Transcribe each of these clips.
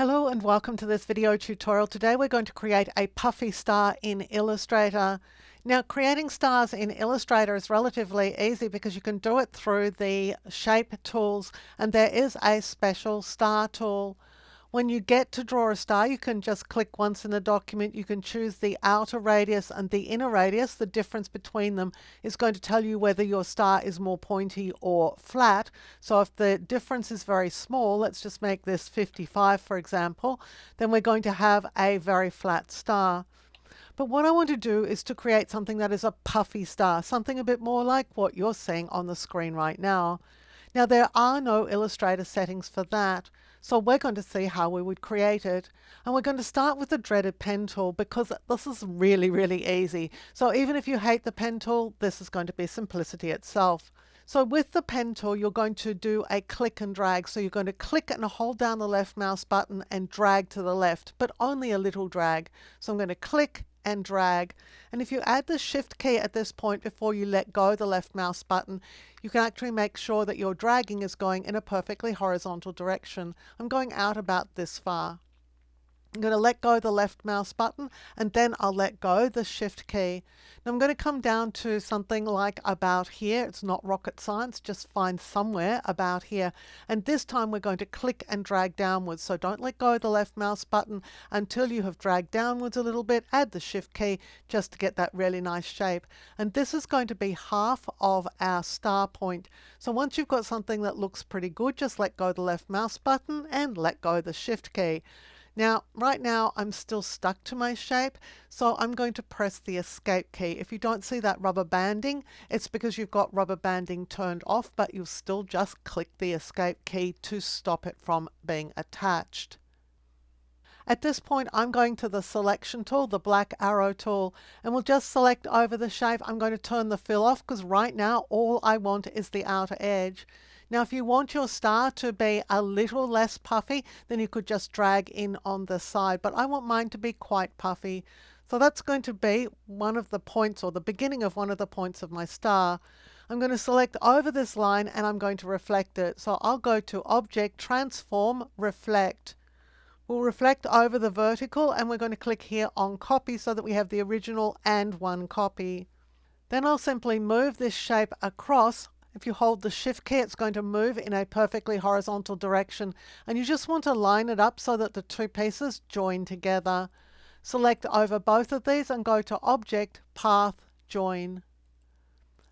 Hello and welcome to this video tutorial. Today we're going to create a puffy star in Illustrator. Now creating stars in Illustrator is relatively easy because you can do it through the shape tools, and there is a special star tool. When you get to draw a star, you can just click once in the document. You can choose the outer radius and the inner radius. The difference between them is going to tell you whether your star is more pointy or flat. So if the difference is very small, let's just make this 55 for example, then we're going to have a very flat star. But what I want to do is to create something that is a puffy star, something a bit more like what you're seeing on the screen right now. Now there are no Illustrator settings for that, so we're going to see how we would create it. And we're going to start with the dreaded pen tool because this is really easy. So even if you hate the pen tool, this is going to be simplicity itself. So with the pen tool, you're going to do a click and drag. So you're going to click and hold down the left mouse button and drag to the left, but only a little drag. So I'm going to click and drag. And if you add the shift key at this point before you let go the left mouse button, you can actually make sure that your dragging is going in a perfectly horizontal direction. I'm going out about this far. I'm going to let go the left mouse button and then I'll let go the shift key. Now I'm going to come down to something like about here. It's not rocket science, just find somewhere about here. And this time we're going to click and drag downwards. So don't let go the left mouse button until you have dragged downwards a little bit. Add the shift key just to get that really nice shape. And this is going to be half of our star point. So once you've got something that looks pretty good, just let go the left mouse button and let go the shift key. Now, right now, I'm still stuck to my shape, so I'm going to press the escape key. If you don't see that rubber banding, it's because you've got rubber banding turned off, but you'll still just click the escape key to stop it from being attached. At this point, I'm going to the selection tool, the black arrow tool, and we'll just select over the shape. I'm going to turn the fill off because right now, all I want is the outer edge. Now, if you want your star to be a little less puffy, then you could just drag in on the side, but I want mine to be quite puffy. So that's going to be one of the points, or the beginning of one of the points of my star. I'm going to select over this line and I'm going to reflect it. So I'll go to Object, Transform, Reflect. We'll reflect over the vertical and we're going to click here on Copy so that we have the original and one copy. Then I'll simply move this shape across. If you hold the shift key, it's going to move in a perfectly horizontal direction, and you just want to line it up so that the two pieces join together. Select over both of these and go to Object, Path, Join.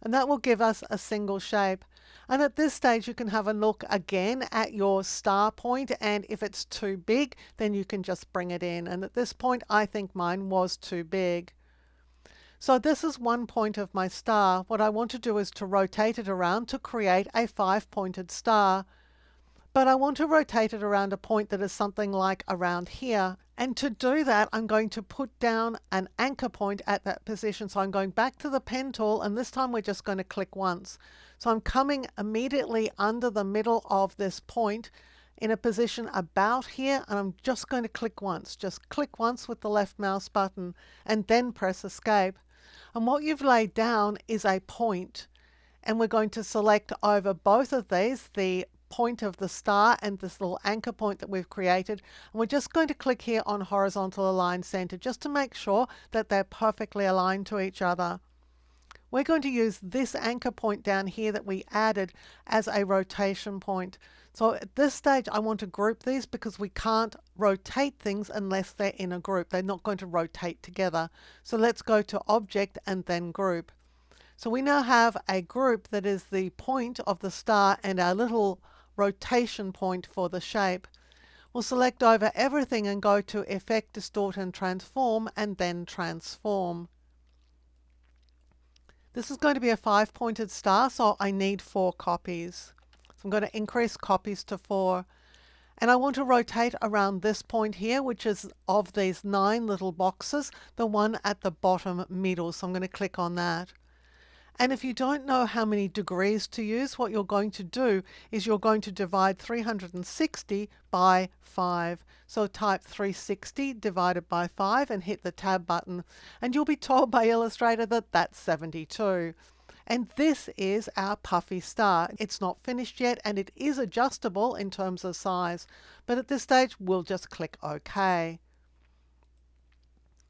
And that will give us a single shape. And at this stage you can have a look again at your star point, and if it's too big then you can just bring it in. And at this point I think mine was too big. So this is one point of my star. What I want to do is to rotate it around to create a 5-pointed star. But I want to rotate it around a point that is something like around here. And to do that, I'm going to put down an anchor point at that position. So I'm going back to the pen tool, and this time we're just going to click once. So I'm coming immediately under the middle of this point in a position about here, and I'm just going to click once. Just click once with the left mouse button and then press Escape. And what you've laid down is a point, and we're going to select over both of these, the point of the star and this little anchor point that we've created, and we're just going to click here on Horizontal Align Center just to make sure that they're perfectly aligned to each other. We're going to use this anchor point down here that we added as a rotation point. So at this stage I want to group these because we can't rotate things unless they're in a group. They're not going to rotate together. So let's go to Object and then Group. So we now have a group that is the point of the star and our little rotation point for the shape. We'll select over everything and go to Effect, Distort and Transform, and then Transform. This is going to be a 5-pointed star, so I need 4 copies. So I'm going to increase copies to 4. And I want to rotate around this point here, which is of these 9 little boxes, the one at the bottom middle. So I'm going to click on that. And if you don't know how many degrees to use, what you're going to do is you're going to divide 360 by 5. So type 360 divided by 5 and hit the tab button, and you'll be told by Illustrator that that's 72. And this is our puffy star. It's not finished yet and it is adjustable in terms of size, but at this stage we'll just click OK.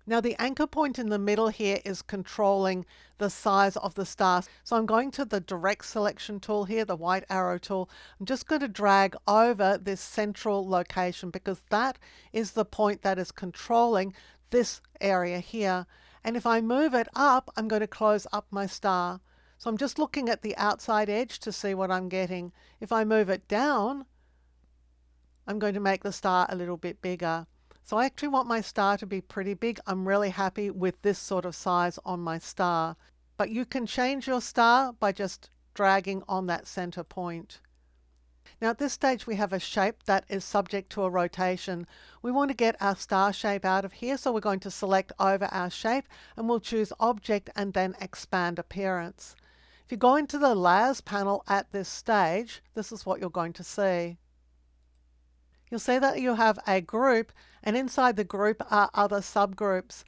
Now the anchor point in the middle here is controlling the size of the star. So I'm going to the direct selection tool here, the white arrow tool. I'm just going to drag over this central location because that is the point that is controlling this area here. And if I move it up, I'm going to close up my star. So I'm just looking at the outside edge to see what I'm getting. If I move it down, I'm going to make the star a little bit bigger. So I actually want my star to be pretty big. I'm really happy with this sort of size on my star. But you can change your star by just dragging on that center point. Now at this stage we have a shape that is subject to a rotation. We want to get our star shape out of here, so we're going to select over our shape and we'll choose Object and then Expand Appearance. If you go into the Layers panel at this stage, this is what you're going to see. You'll see that you have a group, and inside the group are other subgroups.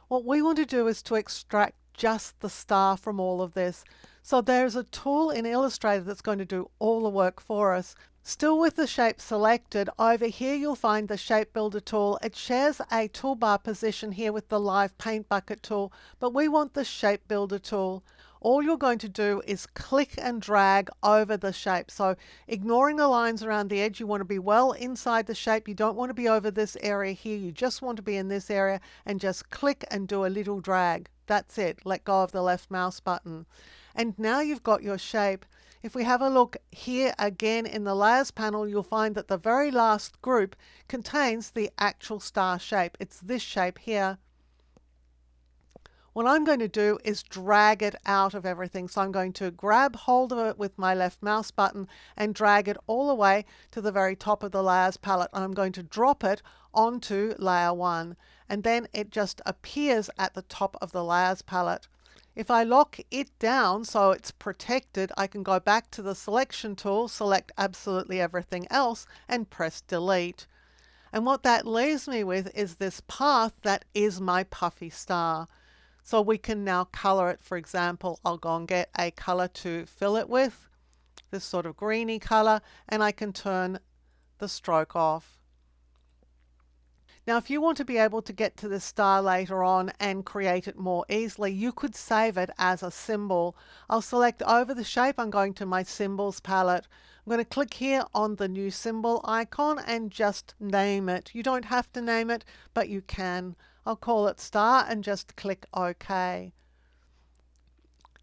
What we want to do is to extract just the star from all of this. So there's a tool in Illustrator that's going to do all the work for us. Still with the shape selected, over here you'll find the Shape Builder tool. It shares a toolbar position here with the Live Paint Bucket tool, but we want the Shape Builder tool. All you're going to do is click and drag over the shape. So ignoring the lines around the edge, you want to be well inside the shape. You don't want to be over this area here. You just want to be in this area and just click and do a little drag. That's it. Let go of the left mouse button. And now you've got your shape. If we have a look here again in the Layers panel, you'll find that the very last group contains the actual star shape. It's this shape here. What I'm going to do is drag it out of everything. So I'm going to grab hold of it with my left mouse button and drag it all the way to the very top of the Layers palette. I'm going to drop it onto layer 1, and then it just appears at the top of the Layers palette. If I lock it down so it's protected, I can go back to the selection tool, select absolutely everything else and press delete. And what that leaves me with is this path that is my puffy star. So we can now color it. For example, I'll go and get a color to fill it with, this sort of greeny color, and I can turn the stroke off. Now if you want to be able to get to this star later on and create it more easily, you could save it as a symbol. I'll select over the shape. I'm going to my Symbols palette. I'm going to click here on the new symbol icon and just name it. You don't have to name it, but you can. I'll call it star and just click OK.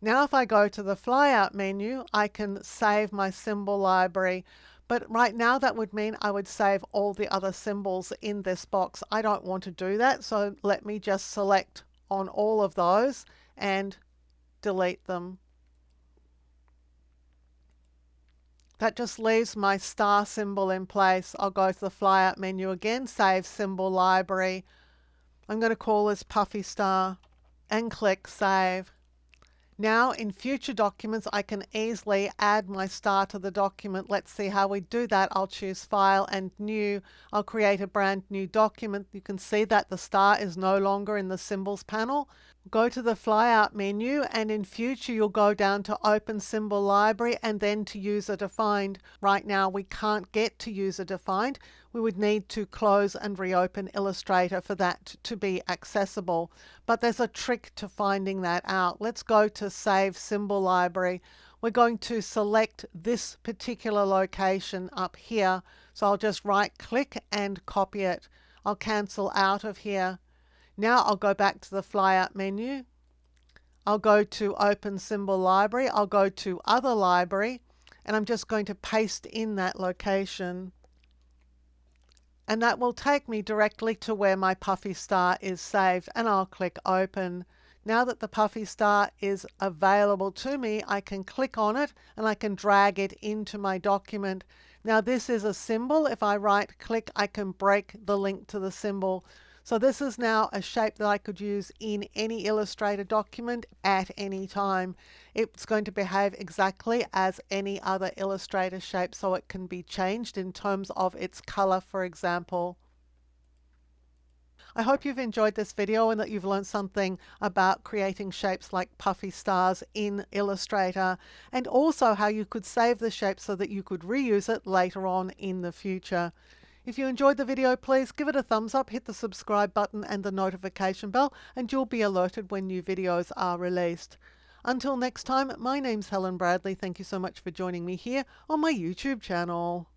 Now if I go to the flyout menu, I can save my symbol library. But right now that would mean I would save all the other symbols in this box. I don't want to do that, so let me just select on all of those and delete them. That just leaves my star symbol in place. I'll go to the flyout menu again, save symbol library. I'm going to call this Puffy Star and click Save. Now in future documents I can easily add my star to the document. Let's see how we do that. I'll choose File and New. I'll create a brand new document. You can see that the star is no longer in the Symbols panel. Go to the flyout menu, and in future you'll go down to Open Symbol Library and then to User Defined. Right now we can't get to User Defined. We would need to close and reopen Illustrator for that to be accessible. But there's a trick to finding that out. Let's go to Save Symbol Library. We're going to select this particular location up here. So I'll just right click and copy it. I'll cancel out of here. Now I'll go back to the flyout menu. I'll go to Open Symbol Library. I'll go to Other Library, and I'm just going to paste in that location. And that will take me directly to where my Puffy Star is saved, and I'll click Open. Now that the Puffy Star is available to me, I can click on it and I can drag it into my document. Now this is a symbol. If I right click, I can break the link to the symbol. So this is now a shape that I could use in any Illustrator document at any time. It's going to behave exactly as any other Illustrator shape, so it can be changed in terms of its color, for example. I hope you've enjoyed this video and that you've learned something about creating shapes like puffy stars in Illustrator, and also how you could save the shape so that you could reuse it later on in the future. If you enjoyed the video, please give it a thumbs up, hit the subscribe button and the notification bell, and you'll be alerted when new videos are released. Until next time, my name's Helen Bradley. Thank you so much for joining me here on my YouTube channel.